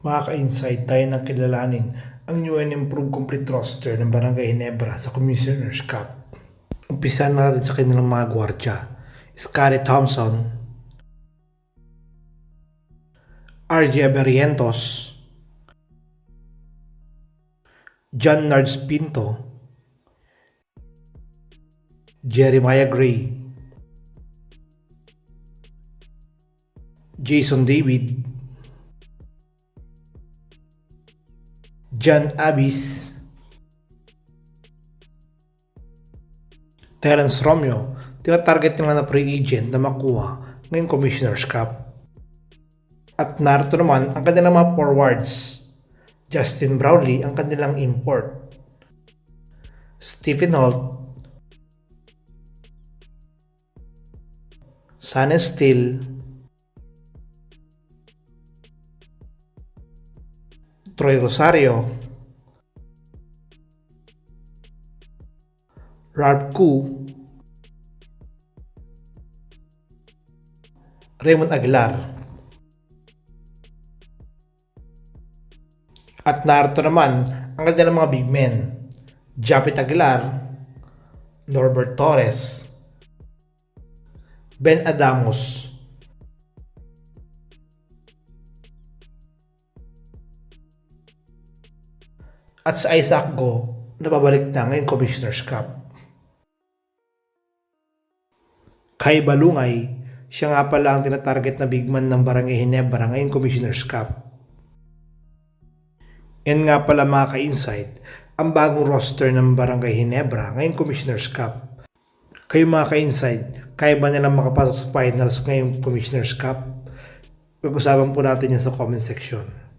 Mga ka-insight, tayo nang kilalanin ang new and improved complete roster ng Barangay Ginebra sa Commissioner's Cup. Umpisahan natin sa kanilang mga gwardya. Scottie Thompson, RJ Aberientos, John Nards Pinto, Jeremiah Gray, Jason David, John Abis, Terence Romeo, tinatarget nila na free agent na makuha ngayong Commissioner's Cup. At narito naman ang kanilang mga forwards. Justin Brownlee ang kanilang import. Stephen Holt, San Steele, Troy Rosario, Ralph Koo, Raymond Aguilar. At narito naman ang kanilang mga big men. Japit Aguilar, Norbert Torres, Ben Adamos, at sa Isaac Go na babalik na ngayong Commissioner's Cup. Kai Balungay, siya nga pala ang tinatarget na big man ng Barangay Ginebra ngayong Commissioner's Cup. Yan nga pala mga ka-insight, ang bagong roster ng Barangay Ginebra ngayong Commissioner's Cup. Kayo mga ka-insight, kaya ba nilang makapasok sa finals ngayong Commissioner's Cup? Pag-usapan po natin yan sa comment section.